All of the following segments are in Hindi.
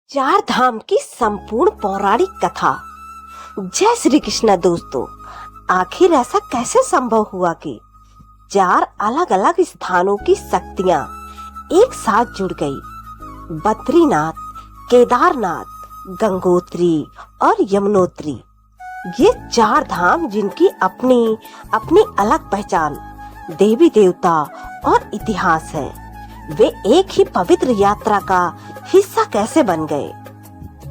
चार धाम की संपूर्ण पौराणिक कथा। जय श्री कृष्ण दोस्तों, आखिर ऐसा कैसे संभव हुआ कि चार अलग अलग स्थानों की शक्तियां एक साथ जुड़ गई? बद्रीनाथ, केदारनाथ, गंगोत्री और यमुनोत्री, ये चार धाम जिनकी अपनी अपनी अलग पहचान, देवी देवता और इतिहास है, वे एक ही पवित्र यात्रा का हिस्सा कैसे बन गए?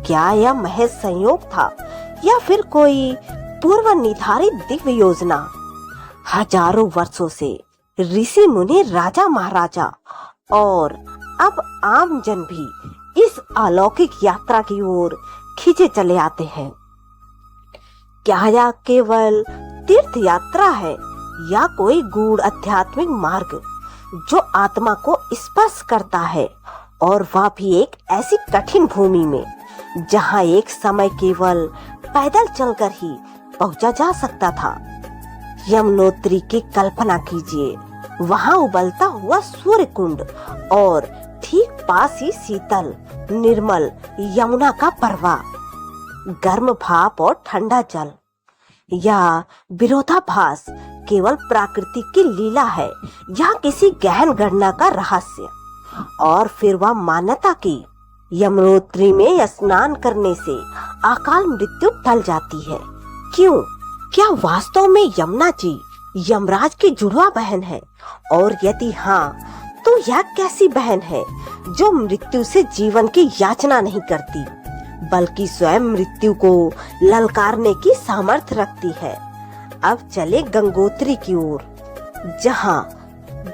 क्या यह महज संयोग था या फिर कोई पूर्व निर्धारित दिव्य योजना? हजारों वर्षों से ऋषि मुनि, राजा महाराजा और अब आम जन भी इस अलौकिक यात्रा की ओर खींचे चले आते हैं। क्या यह केवल तीर्थ यात्रा है या कोई गूढ़ आध्यात्मिक मार्ग जो आत्मा को स्पर्श करता है, और वह भी एक ऐसी कठिन भूमि में जहां एक समय केवल पैदल चलकर ही पहुंचा जा सकता था? यमुनोत्री की कल्पना कीजिए, वहां उबलता हुआ सूर्य कुंड और ठीक पास ही शीतल निर्मल यमुना का प्रवाह, गर्म भाप और ठंडा जल। यह विरोधाभास केवल प्रकृति की लीला है या किसी गहन गणना का रहस्य? और फिर वह मान्यता की यमुनोत्री में स्नान करने से अकाल मृत्यु टल जाती है। क्यों? क्या वास्तव में यमुना जी यमराज की जुड़वा बहन है? और यदि हाँ, तो यह कैसी बहन है जो मृत्यु से जीवन की याचना नहीं करती, बल्कि स्वयं मृत्यु को ललकारने की सामर्थ्य रखती है? अब चले गंगोत्री की ओर, जहां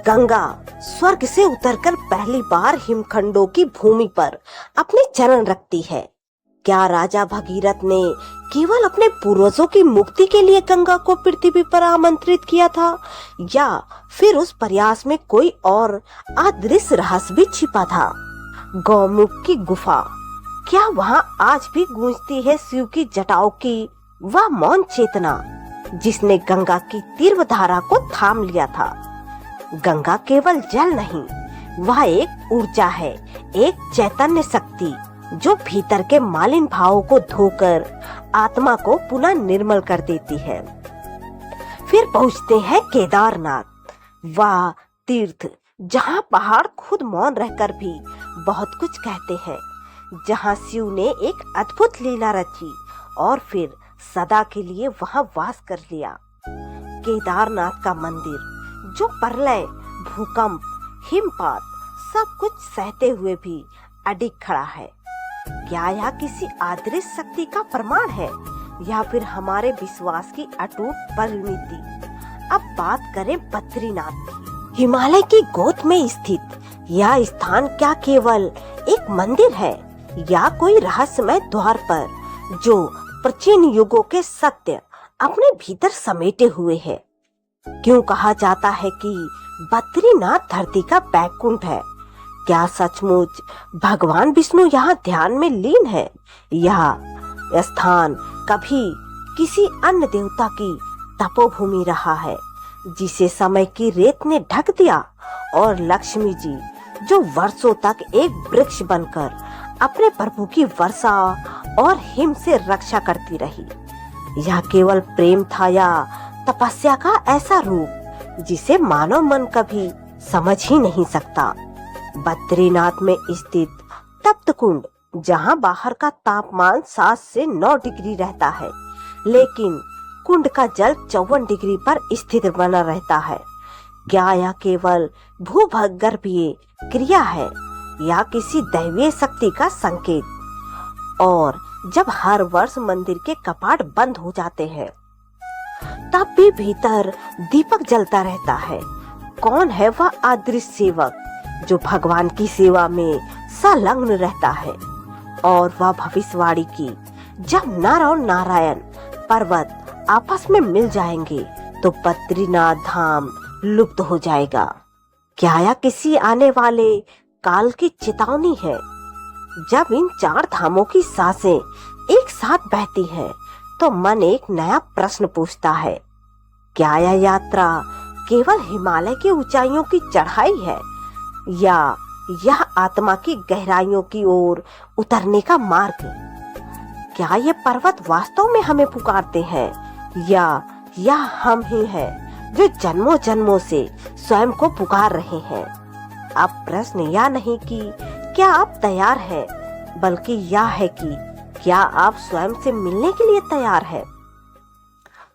गंगा स्वर्ग से उतरकर पहली बार हिमखंडों की भूमि पर अपने चरण रखती है। क्या राजा भगीरथ ने केवल अपने पूर्वजों की मुक्ति के लिए गंगा को पृथ्वी पर आमंत्रित किया था, या फिर उस प्रयास में कोई और अदृश्य रहस्य भी छिपा था? गौमुख की गुफा, क्या वहां आज भी गूंजती है शिव की जटाओं की वह मौन चेतना जिसने गंगा की तीव्र धारा को थाम लिया था? गंगा केवल जल नहीं, वह एक ऊर्जा है, एक चैतन्य शक्ति जो भीतर के मालिन भावों को धोकर आत्मा को पुनः निर्मल कर देती है। फिर पहुंचते हैं केदारनाथ, वह तीर्थ जहां पहाड़ खुद मौन रहकर भी बहुत कुछ कहते हैं, जहां शिव ने एक अद्भुत लीला रची और फिर सदा के लिए वहां वास कर लिया। केदारनाथ का मंदिर जो प्रलय, भूकंप, हिमपात सब कुछ सहते हुए भी अडिग खड़ा है, क्या यह किसी अदृश्य शक्ति का प्रमाण है या फिर हमारे विश्वास की अटूट परिणति? अब बात करें बद्रीनाथ की। हिमालय की गोद में स्थित यह स्थान क्या केवल एक मंदिर है या कोई रहस्यमय द्वार पर जो प्राचीन युगों के सत्य अपने भीतर समेटे हुए है? क्यों कहा जाता है कि बद्रीनाथ धरती का बैकुंठ है? क्या सचमुच भगवान विष्णु यहाँ ध्यान में लीन है? यह स्थान कभी किसी अन्य देवता की तपोभूमि रहा है जिसे समय की रेत ने ढक दिया, और लक्ष्मी जी जो वर्षों तक एक वृक्ष बनकर अपने प्रभु की वर्षा और हिम से रक्षा करती रही? यह केवल प्रेम था या तपस्या का ऐसा रूप जिसे मानव मन कभी समझ ही नहीं सकता? बद्रीनाथ में स्थित तप्त कुंड, जहां बाहर का तापमान 7 से 9 डिग्री रहता है, लेकिन कुंड का जल 54 डिग्री पर स्थिर बना रहता है, क्या यह केवल भूगर्भीय क्रिया है या किसी दैवीय शक्ति का संकेत? और जब हर वर्ष मंदिर के कपाट बंद हो जाते हैं, तब भी भीतर दीपक जलता रहता है। कौन है वह अदृश्य सेवक जो भगवान की सेवा में संलग्न रहता है? और वह भविष्यवाणी की, जब नर और नारायण पर्वत आपस में मिल जाएंगे तो बद्रीनाथ धाम लुप्त हो जाएगा? क्या यह किसी आने वाले काल की चेतावनी है? जब इन चार धामों की सांसें एक साथ बहती हैं, तो मन एक नया प्रश्न पूछता है, क्या यह यात्रा केवल हिमालय की ऊंचाइयों की चढ़ाई है या यह आत्मा की गहराइयों की ओर उतरने का मार्ग। क्या ये पर्वत वास्तव में हमें पुकारते हैं या हम ही हैं जो जन्मों जन्मों से स्वयं को पुकार रहे हैं? अब प्रश्न यह नहीं कि क्या आप तैयार हैं, बल्कि यह है कि क्या आप स्वयं से मिलने के लिए तैयार हैं?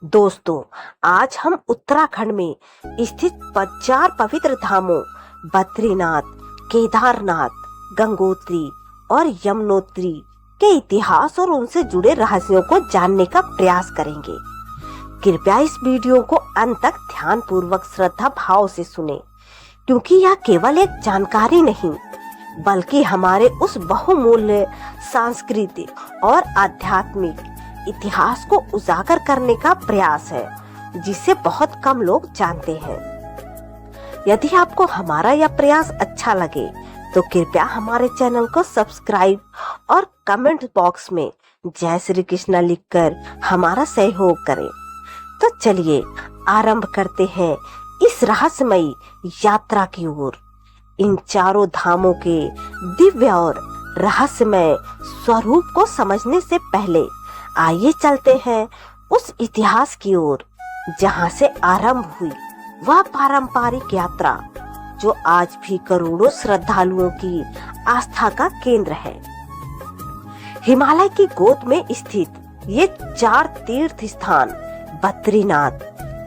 दोस्तों, आज हम उत्तराखंड में स्थित 4 पवित्र धामों बद्रीनाथ, केदारनाथ, गंगोत्री और यमुनोत्री के इतिहास और उनसे जुड़े रहस्यों को जानने का प्रयास करेंगे। कृपया इस वीडियो को अंत तक ध्यान पूर्वक श्रद्धा भाव से सुने, क्योंकि यह केवल एक जानकारी नहीं, बल्कि हमारे उस बहुमूल्य सांस्कृतिक और आध्यात्मिक इतिहास को उजागर करने का प्रयास है, जिसे बहुत कम लोग जानते हैं। यदि आपको हमारा यह प्रयास अच्छा लगे तो कृपया हमारे चैनल को सब्सक्राइब और कमेंट बॉक्स में जय श्री कृष्णा लिखकर हमारा सहयोग करें। तो चलिए आरंभ करते हैं इस रहस्यमयी यात्रा की ओर। इन चारों धामों के दिव्य और रहस्यमय स्वरूप को समझने से पहले आइए चलते हैं उस इतिहास की ओर जहां से आरंभ हुई वह पारंपरिक यात्रा, जो आज भी करोड़ों श्रद्धालुओं की आस्था का केंद्र है। हिमालय की गोद में स्थित ये 4 तीर्थ स्थान बद्रीनाथ,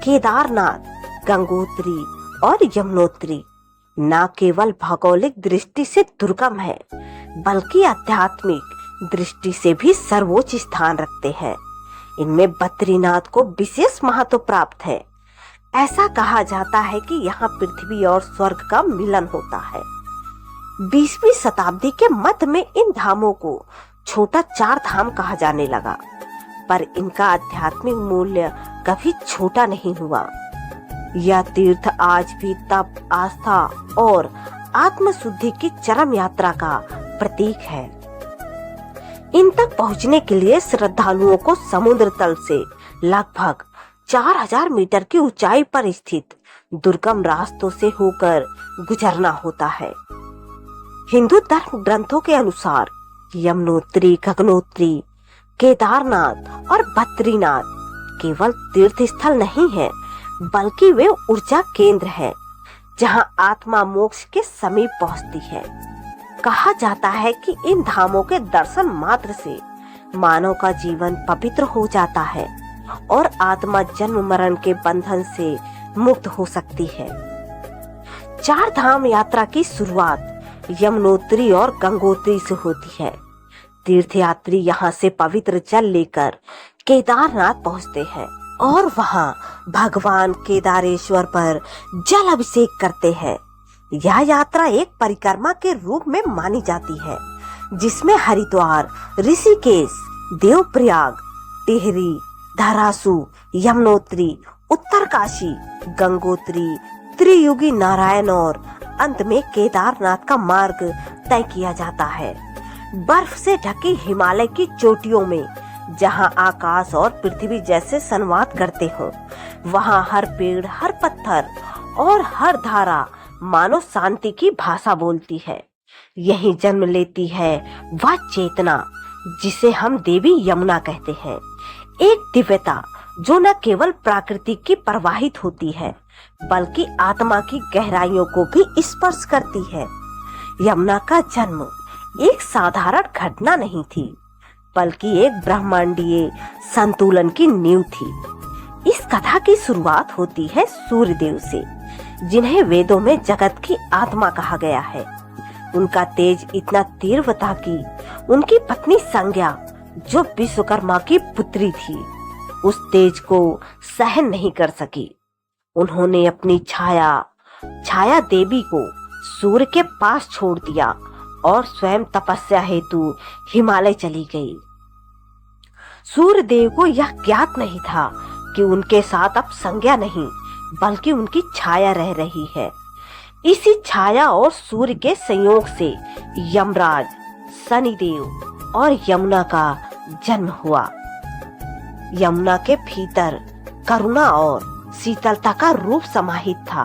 केदारनाथ, गंगोत्री और यमुनोत्री न केवल भौगोलिक दृष्टि से दुर्गम है, बल्कि आध्यात्मिक दृष्टि से भी सर्वोच्च स्थान रखते हैं। इनमें बद्रीनाथ को विशेष महत्व प्राप्त है। ऐसा कहा जाता है कि यहाँ पृथ्वी और स्वर्ग का मिलन होता है। 20वीं शताब्दी के मध्य में इन धामों को छोटा 4 धाम कहा जाने लगा, पर इनका आध्यात्मिक मूल्य कभी छोटा नहीं हुआ। यह तीर्थ आज भी तप, आस्था और आत्मशुद्धि की चरम यात्रा का प्रतीक है। इन तक पहुंचने के लिए श्रद्धालुओं को समुद्र तल से लगभग 4000 मीटर की ऊंचाई पर स्थित दुर्गम रास्तों से होकर गुजरना होता है। हिंदू धर्म ग्रंथों के अनुसार यमुनोत्री, गंगोत्री, केदारनाथ और बद्रीनाथ केवल तीर्थ स्थल नहीं है, बल्कि वे ऊर्जा केंद्र है, जहां आत्मा मोक्ष के समीप पहुंचती है। कहा जाता है कि इन धामों के दर्शन मात्र से मानव का जीवन पवित्र हो जाता है और आत्मा जन्म मरण के बंधन से मुक्त हो सकती है। 4 धाम यात्रा की शुरुआत यमुनोत्री और गंगोत्री से होती है। तीर्थयात्री यहाँ से पवित्र जल लेकर केदारनाथ पहुँचते हैं और वहाँ भगवान केदारेश्वर पर जल अभिषेक करते हैं। यह यात्रा एक परिक्रमा के रूप में मानी जाती है, जिसमें हरिद्वार, ऋषिकेश, देवप्रयाग, टिहरी, धरासू, यमुनोत्री, उत्तरकाशी, गंगोत्री, त्रियुगी नारायण और अंत में केदारनाथ का मार्ग तय किया जाता है। बर्फ से ढकी हिमालय की चोटियों में, जहां आकाश और पृथ्वी जैसे संवाद करते हो, वहां हर पेड़, हर पत्थर और हर धारा मानो शांति की भाषा बोलती है। यही जन्म लेती है वह चेतना जिसे हम देवी यमुना कहते हैं। एक दिव्यता जो न केवल प्रकृति की प्रवाहित होती है, बल्कि आत्मा की गहराइयों को भी स्पर्श करती है। यमुना का जन्म एक साधारण घटना नहीं थी, बल्कि एक ब्रह्मांडीय संतुलन की नींव थी। इस कथा की शुरुआत होती है सूर्यदेव से, जिन्हें वेदों में जगत की आत्मा कहा गया है। उनका तेज इतना तीव्र था कि उनकी पत्नी संज्ञा, जो विश्वकर्मा की पुत्री थी, उस तेज को सहन नहीं कर सकी। उन्होंने अपनी छाया देवी को सूर्य के पास छोड़ दिया और स्वयं तपस्या हेतु हिमालय चली गई। सूर्य देव को यह ज्ञात नहीं था कि उनके साथ अब संज्ञा नहीं, बल्कि उनकी छाया रह रही है। इसी छाया और सूर्य के संयोग से यमराज, शनिदेव और यमुना का जन्म हुआ। यमुना के भीतर करुणा और शीतलता का रूप समाहित था,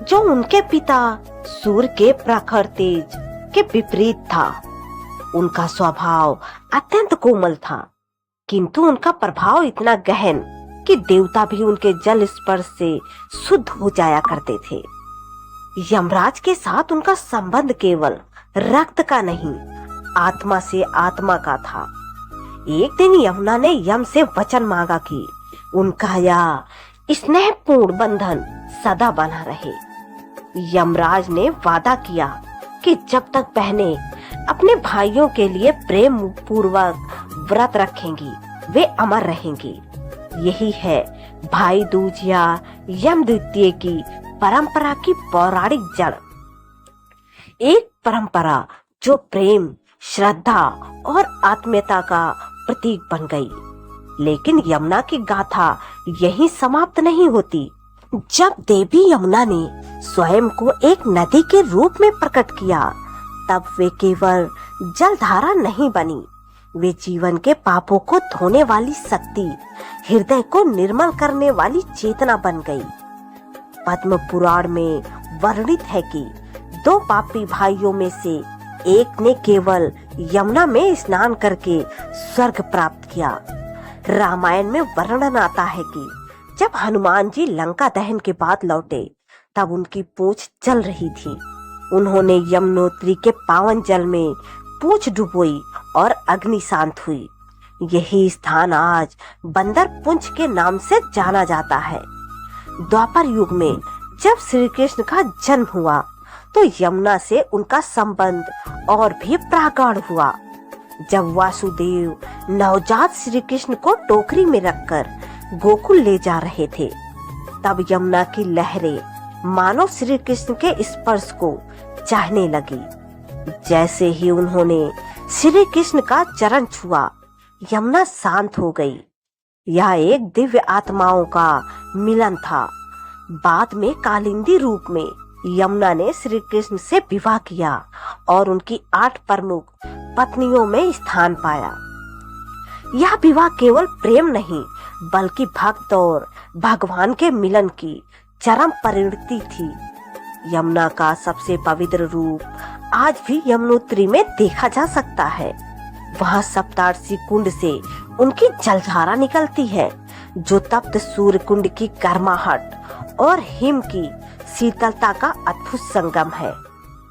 जो उनके पिता सूर्य के प्रखर तेज के विपरीत था। उनका स्वभाव अत्यंत कोमल था, किंतु उनका प्रभाव इतना गहन कि देवता भी उनके जल स्पर्श से शुद्ध हो जाया करते थे। यमराज के साथ उनका संबंध केवल रक्त का नहीं, आत्मा से आत्मा का था। एक दिन यमुना ने यम से वचन मांगा कि उनका यह स्नेहपूर्ण बंधन सदा बना रहे। यमराज ने वादा किया कि जब तक बहनें अपने भाइयों के लिए प्रेम पूर्वक व्रत रखेंगी, वे अमर रहेंगी। यही है भाई दूज या यम द्वितीय की परंपरा की पौराणिक जड़। एक परंपरा जो प्रेम, श्रद्धा और आत्मीयता का प्रतीक बन गई। लेकिन यमुना की गाथा यहीं समाप्त नहीं होती। जब देवी यमुना ने स्वयं को एक नदी के रूप में प्रकट किया, तब वे केवल जलधारा नहीं बनी, वे जीवन के पापों को धोने वाली शक्ति, हृदय को निर्मल करने वाली चेतना बन गई। पद्म पुराण में वर्णित है कि दो पापी भाइयों में से एक ने केवल यमुना में स्नान करके स्वर्ग प्राप्त किया। रामायण में वर्णन आता है कि जब हनुमान जी लंका दहन के बाद लौटे, तब उनकी पूंछ जल रही थी। उन्होंने यमुनोत्री के पावन जल में पूंछ डुबोई और अग्नि शांत हुई। यही स्थान आज बंदर पुंछ के नाम से जाना जाता है। द्वापर युग में जब श्री कृष्ण का जन्म हुआ, तो यमुना से उनका संबंध और भी प्रगाढ़ हुआ। जब वासुदेव नवजात श्री कृष्ण को टोकरी में रखकर गोकुल ले जा रहे थे, तब यमुना की लहरें मानो श्री कृष्ण के स्पर्श को चाहने लगी। जैसे ही उन्होंने श्री कृष्ण का चरण छुआ, यमुना शांत हो गई। यह एक दिव्य आत्माओं का मिलन था। बाद में कालिंदी रूप में यमुना ने श्री कृष्ण से विवाह किया और उनकी 8 प्रमुख पत्नियों में स्थान पाया। यह विवाह केवल प्रेम नहीं, बल्कि भक्त और भगवान के मिलन की चरम परिणति थी। यमुना का सबसे पवित्र रूप आज भी यमुनोत्री में देखा जा सकता है। वहाँ सप्तर्षि कुंड से उनकी जलधारा निकलती है, जो तप्त सूर्य कुंड की गर्माहट और हिम की शीतलता का अद्भुत संगम है।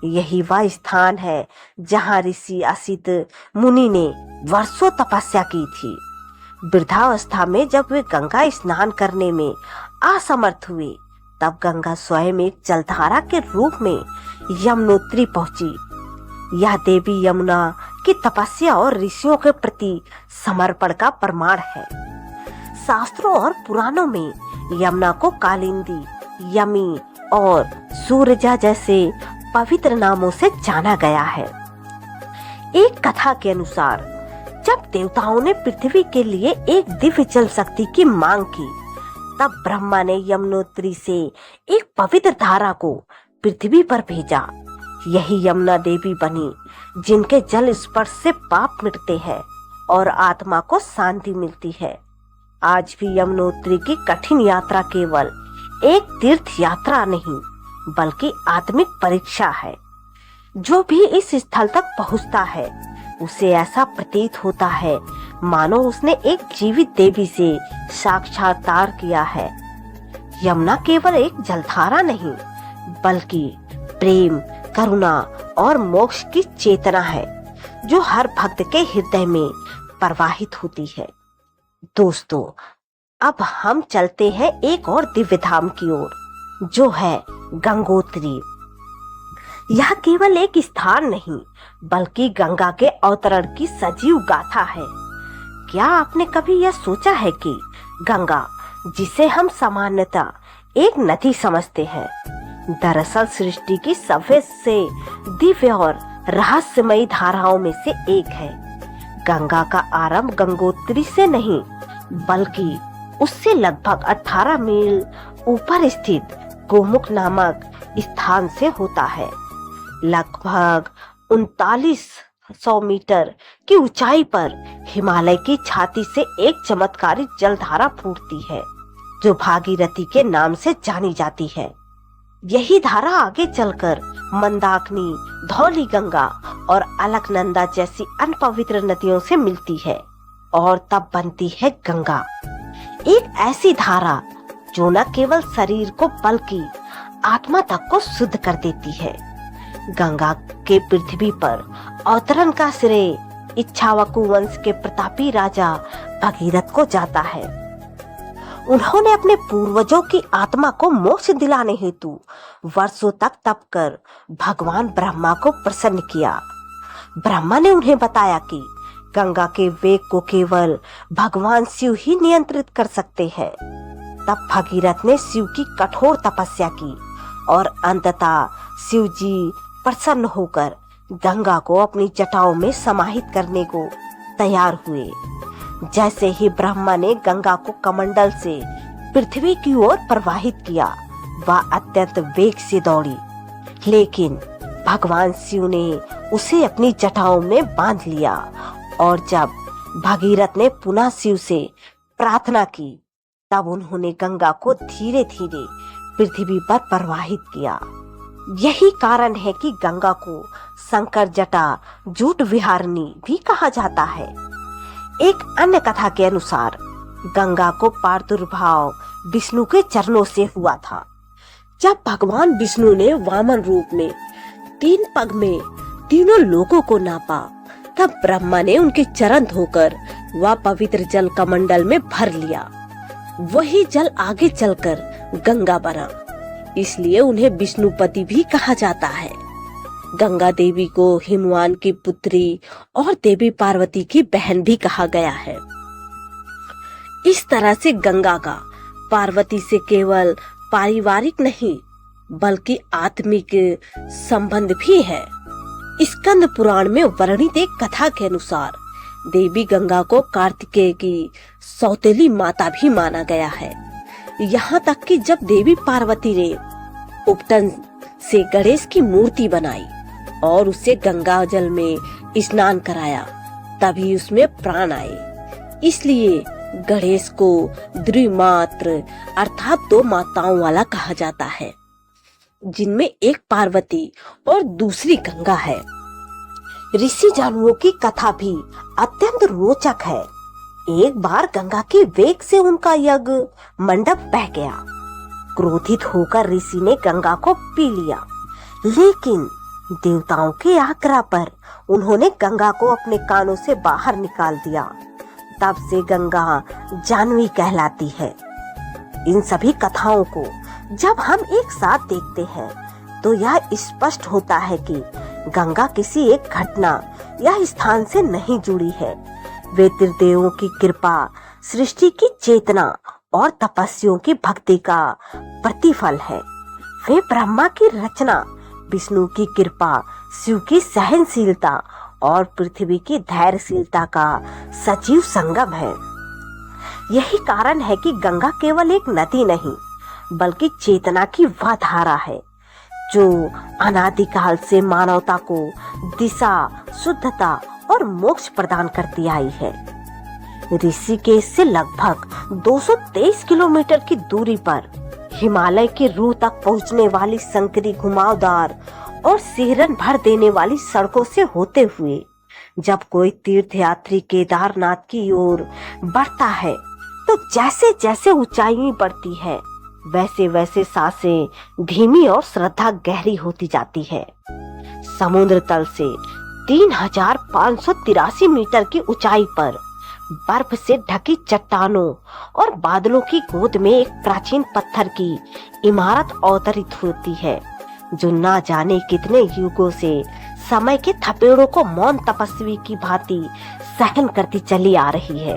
यही वह स्थान है जहाँ ऋषि असित मुनि ने वर्षों तपस्या की थी। वृद्धावस्था में जब वे गंगा स्नान करने में असमर्थ हुए, तब गंगा स्वयं एक जलधारा के रूप में यमुनोत्री पहुंची। यह देवी यमुना की तपस्या और ऋषियों के प्रति समर्पण का प्रमाण है। शास्त्रों और पुराणों में यमुना को कालिंदी, यमी और सूरजा जैसे पवित्र नामों से जाना गया है। एक कथा के अनुसार जब देवताओं ने पृथ्वी के लिए एक दिव्य जल शक्ति की मांग की, तब ब्रह्मा ने यमुनोत्री से एक पवित्र धारा को पृथ्वी पर भेजा। यही यमुना देवी बनी, जिनके जल स्पर्श से पाप मिटते हैं और आत्मा को शांति मिलती है। आज भी यमुनोत्री की कठिन यात्रा केवल एक तीर्थ यात्रा नहीं, बल्कि आत्मिक परीक्षा है। जो भी इस स्थल तक पहुंचता है, उसे ऐसा प्रतीत होता है मानो उसने एक जीवित देवी से साक्षात्कार किया है। यमुना केवल एक जलधारा नहीं, बल्कि प्रेम, करुणा और मोक्ष की चेतना है, जो हर भक्त के हृदय में प्रवाहित होती है। दोस्तों, अब हम चलते हैं एक और दिव्य धाम की ओर, जो है गंगोत्री। यह केवल एक स्थान नहीं, बल्कि गंगा के अवतरण की सजीव गाथा है। क्या आपने कभी यह सोचा है कि गंगा, जिसे हम सामान्यतः एक नदी समझते हैं, दरअसल सृष्टि की सबसे दिव्य और रहस्यमयी धाराओं में से एक है। गंगा का आरंभ गंगोत्री से नहीं, बल्कि उससे लगभग 18 मील ऊपर स्थित गोमुख नामक स्थान से होता है। लगभग 3900 मीटर की ऊंचाई पर हिमालय की छाती से एक चमत्कारिक जलधारा फूटती है, जो भागीरथी के नाम से जानी जाती है। यही धारा आगे चलकर मंदाकिनी, धौली गंगा और अलकनंदा जैसी अन्य पवित्र नदियों से मिलती है और तब बनती है गंगा, एक ऐसी धारा जो न केवल शरीर को बल्कि आत्मा तक को शुद्ध कर देती है। गंगा के पृथ्वी पर अवतरण का श्रेय इक्ष्वाकु वंश के प्रतापी राजा भगीरथ को जाता है। उन्होंने अपने पूर्वजों की आत्मा को मोक्ष दिलाने हेतु वर्षों तक तप कर भगवान ब्रह्मा को प्रसन्न किया। ब्रह्मा ने उन्हें बताया कि गंगा के वेग को केवल भगवान शिव ही नियंत्रित कर सकते हैं। तब भगीरथ ने शिव की कठोर तपस्या की और अंततः शिव जी प्रसन्न होकर गंगा को अपनी जटाओं में समाहित करने को तैयार हुए। जैसे ही ब्रह्मा ने गंगा को कमंडल से पृथ्वी की ओर प्रवाहित किया, वह अत्यंत वेग से दौड़ी, लेकिन भगवान शिव ने उसे अपनी जटाओं में बांध लिया और जब भगीरथ ने पुनः शिव से प्रार्थना की, तब उन्होंने गंगा को धीरे धीरे पृथ्वी पर प्रवाहित किया। यही कारण है कि गंगा को शंकर जटा जूट विहारिणी भी कहा जाता है। एक अन्य कथा के अनुसार गंगा को प्रादुर्भाव विष्णु के चरणों से हुआ था। जब भगवान विष्णु ने वामन रूप में 3 पग में तीनों लोगों को नापा, तब ब्रह्मा ने उनके चरण धोकर वह पवित्र जल कमंडल में भर लिया। वही जल आगे चलकर गंगा बना, इसलिए उन्हें विष्णुपति भी कहा जाता है। गंगा देवी को हिमवान की पुत्री और देवी पार्वती की बहन भी कहा गया है। इस तरह से गंगा का पार्वती से केवल पारिवारिक नहीं बल्कि आत्मिक संबंध भी है। स्कंद पुराण में वर्णित एक कथा के अनुसार देवी गंगा को कार्तिकेय की सौतेली माता भी माना गया है। यहाँ तक कि जब देवी पार्वती ने उपटन से गणेश की मूर्ति बनाई और उसे गंगा जल में स्नान कराया, तभी उसमें प्राण आए। इसलिए गणेश को द्विमात्र अर्थात 2 माताओं वाला कहा जाता है, जिनमें एक पार्वती और दूसरी गंगा है। ऋषि जानुओं की कथा भी अत्यंत रोचक है। एक बार गंगा के वेग से उनका यज्ञ मंडप बह गया। क्रोधित होकर ऋषि ने गंगा को पी लिया, लेकिन देवताओं के आग्रह पर उन्होंने गंगा को अपने कानों से बाहर निकाल दिया। तब से गंगा जानवी कहलाती है। इन सभी कथाओं को जब हम एक साथ देखते हैं तो यह स्पष्ट होता है कि गंगा किसी एक घटना या स्थान से नहीं जुड़ी है। वे त्रिदेवों की कृपा, सृष्टि की चेतना और तपस्वियों की भक्ति का प्रतिफल है। वे ब्रह्मा की रचना, विष्णु की कृपा, शिव की सहनशीलता और पृथ्वी की धैर्यशीलता का सजीव संगम है। यही कारण है कि गंगा केवल एक नदी नहीं बल्कि चेतना की वह धारा है जो अनादिकाल से मानवता को दिशा, शुद्धता और मोक्ष प्रदान करती आई है। ऋषिकेश से लगभग 223 किलोमीटर की दूरी पर हिमालय की रूह तक पहुंचने वाली संकरी, घुमावदार और सिहरन भर देने वाली सड़कों से होते हुए जब कोई तीर्थयात्री केदारनाथ की ओर बढ़ता है तो जैसे जैसे ऊंचाई बढ़ती है वैसे वैसे सांसें धीमी और श्रद्धा गहरी होती जाती है। समुद्र तल से 3583 मीटर की ऊंचाई पर बर्फ से ढकी चट्टानों और बादलों की गोद में एक प्राचीन पत्थर की इमारत अवतरित होती है जो ना जाने कितने युगों से समय के थपेड़ों को मौन तपस्वी की भांति सहन करती चली आ रही है।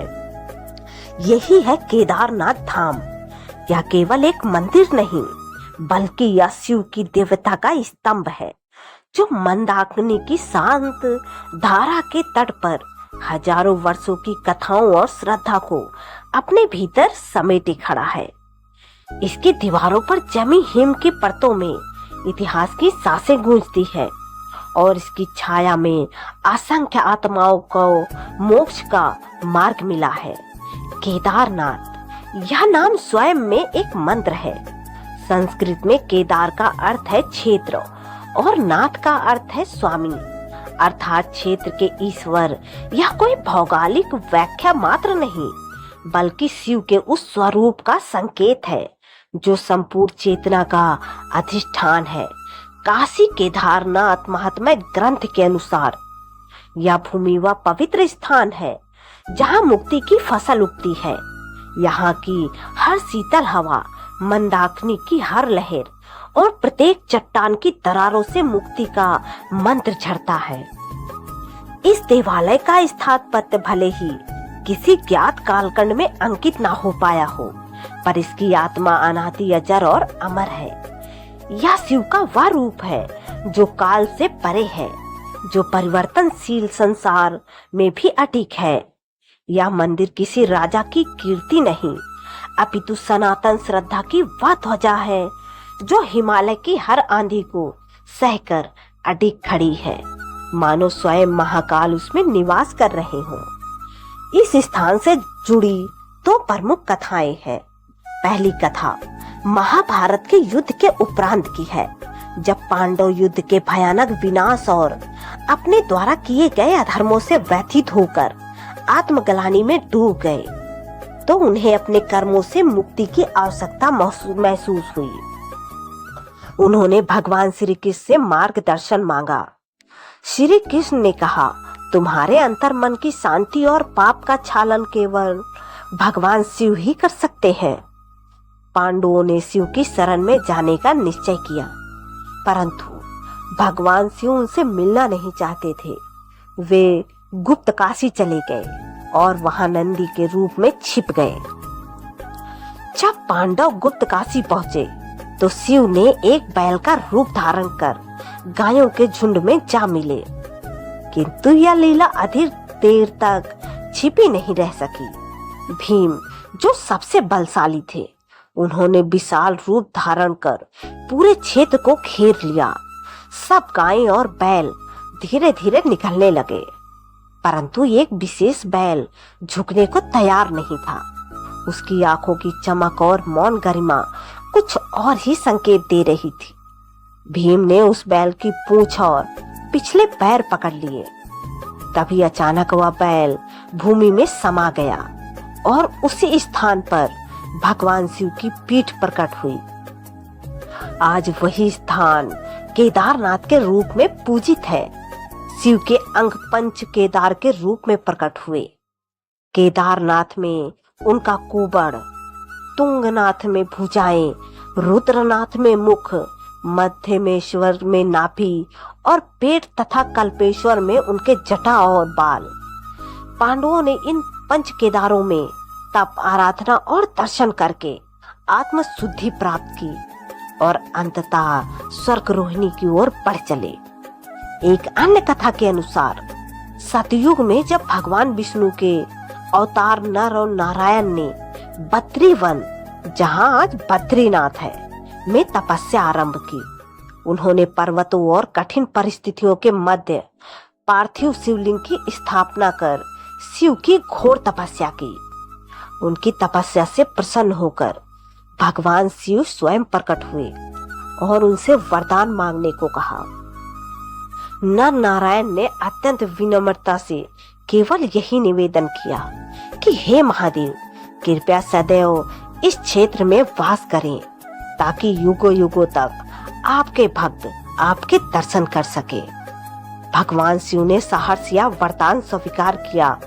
यही है केदारनाथ धाम। यह केवल एक मंदिर नहीं बल्कि यह शिव की देवता का स्तंभ है जो मंदाकिनी की शांत धारा के तट पर हजारों वर्षों की कथाओं और श्रद्धा को अपने भीतर समेटे खड़ा है। इसकी दीवारों पर जमी हिम की परतों में इतिहास की सांसें गूंजती है और इसकी छाया में असंख्य आत्माओं को मोक्ष का मार्ग मिला है। केदारनाथ यह नाम स्वयं में एक मंत्र है। संस्कृत में केदार का अर्थ है क्षेत्र और नाथ का अर्थ है स्वामी, अर्थात क्षेत्र के ईश्वर। यह कोई भौगोलिक व्याख्या मात्र नहीं, बल्कि शिव के उस स्वरूप का संकेत है जो संपूर्ण चेतना का अधिष्ठान है। काशी केदारनाथ महात्म्य ग्रंथ के अनुसार यह भूमि वह पवित्र स्थान है जहाँ मुक्ति की फसल उगती है। यहाँ की हर शीतल हवा, मंदाकिनी की हर लहर और प्रत्येक चट्टान की दरारों से मुक्ति का मंत्र झरता है। इस देवालय का स्थापत्य भले ही किसी ज्ञात कालखंड में अंकित ना हो पाया हो, पर इसकी आत्मा अनादि अजर और अमर है। यह शिव का वह रूप है जो काल से परे है, जो परिवर्तनशील संसार में भी अटिक है। यह मंदिर किसी राजा की कीर्ति नहीं, अपितु सनातन श्रद्धा की वह ध्वजा है जो हिमालय की हर आंधी को सहकर अडिग खड़ी है, मानो स्वयं महाकाल उसमें निवास कर रहे हों। इस स्थान से जुड़ी दो प्रमुख कथाएं हैं। पहली कथा महाभारत के युद्ध के उपरांत की है, जब पांडव युद्ध के भयानक विनाश और अपने द्वारा किए गए अधर्मों से व्यथित होकर आत्मग्लानि में डूब गए, तो उन्हें अपने कर्मों से मुक्ति की आवश्यकता महसूस हुई। उन्होंने भगवान श्री कृष्ण से मार्गदर्शन मांगा। श्री कृष्ण ने कहा, तुम्हारे अंतर मन की शांति और पाप का क्षालन केवल भगवान शिव ही कर सकते हैं। पांडवों ने शिव की शरण में जाने का निश्चय किया, परंतु भगवान शिव उनसे मिलना नहीं चाहते थे। वे गुप्त काशी चले गए और वहां नंदी के रूप में छिप गए। जब पांडव गुप्त काशी पहुंचे तो शिव ने एक बैल का रूप धारण कर गायों के झुंड में जा मिले, किंतु यह लीला अधिक देर तक छिपी नहीं रह सकी। भीम, जो सबसे बलशाली थे, उन्होंने विशाल रूप धारण कर पूरे क्षेत्र को घेर लिया। सब गायें और बैल धीरे धीरे निकलने लगे, परंतु एक विशेष बैल झुकने को तैयार नहीं था। उसकी आंखों की चमक और मौन गरिमा कुछ और ही संकेत दे रही थी। भीम ने उस बैल की पूंछ और पिछले पैर पकड़ लिए। तभी अचानक वह बैल भूमि में समा गया और उसी स्थान पर भगवान शिव की पीठ प्रकट हुई। आज वही स्थान केदारनाथ के रूप में पूजित है। शिव के अंग पंच केदार के रूप में प्रकट हुए। केदारनाथ में उनका कुबड़, तुंगनाथ में भुजाएं, रुद्रनाथ में मुख, मध्यमेश्वर में नाभि और पेट तथा कल्पेश्वर में उनके जटा और बाल। पांडवों ने इन पंच केदारों में तप, आराधना और दर्शन करके आत्म शुद्धि प्राप्त की और अंततः स्वर्ग रोहिणी की ओर बढ़ चले। एक अन्य कथा के अनुसार सतयुग में जब भगवान विष्णु के अवतार नर और नारायण ने बद्री वन, जहाँ आज बद्रीनाथ है, में तपस्या आरंभ की। उन्होंने पर्वतों और कठिन परिस्थितियों के मध्य पार्थिव शिवलिंग की स्थापना कर शिव की घोर तपस्या की। उनकी तपस्या से प्रसन्न होकर भगवान शिव स्वयं प्रकट हुए और उनसे वरदान मांगने को कहा। नर नारायण ने अत्यंत विनम्रता से केवल यही निवेदन किया कि हे महादेव, कृपया सदैव इस क्षेत्र में वास करें ताकि युगों युगों तक आपके भक्त आपके दर्शन कर सके। भगवान शिव ने सहर्ष यह वरदान स्वीकार किया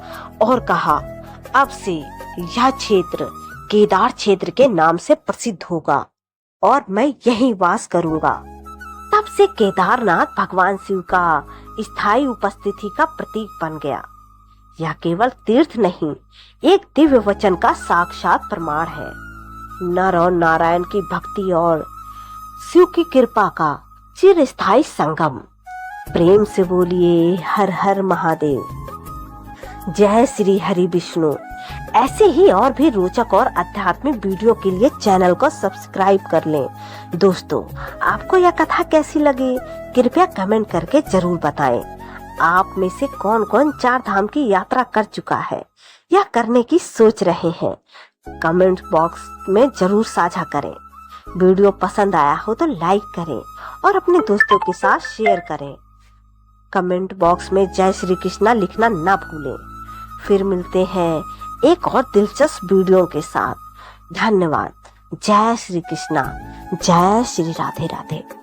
और कहा, अब से यह क्षेत्र केदार क्षेत्र के नाम से प्रसिद्ध होगा और मैं यहीं वास करूंगा। तब से केदारनाथ भगवान शिव का स्थायी उपस्थिति का प्रतीक बन गया। यह केवल तीर्थ नहीं, एक दिव्य वचन का साक्षात प्रमाण है। नर और नारायण की भक्ति और शिव की कृपा का चिरस्थायी संगम। प्रेम से बोलिए हर हर महादेव। जय श्री हरि विष्णु। ऐसे ही और भी रोचक और आध्यात्मिक वीडियो के लिए चैनल को सब्सक्राइब कर लें। दोस्तों, आपको यह कथा कैसी लगी कृपया कमेंट करके जरूर बताएं। आप में से कौन कौन 4 धाम की यात्रा कर चुका है या करने की सोच रहे हैं, कमेंट बॉक्स में जरूर साझा करें। वीडियो पसंद आया हो तो लाइक करें और अपने दोस्तों के साथ शेयर करें। कमेंट बॉक्स में जय श्री कृष्णा लिखना ना भूलें। फिर मिलते हैं एक और दिलचस्प वीडियो के साथ। धन्यवाद। जय श्री कृष्णा, जय श्री राधे राधे।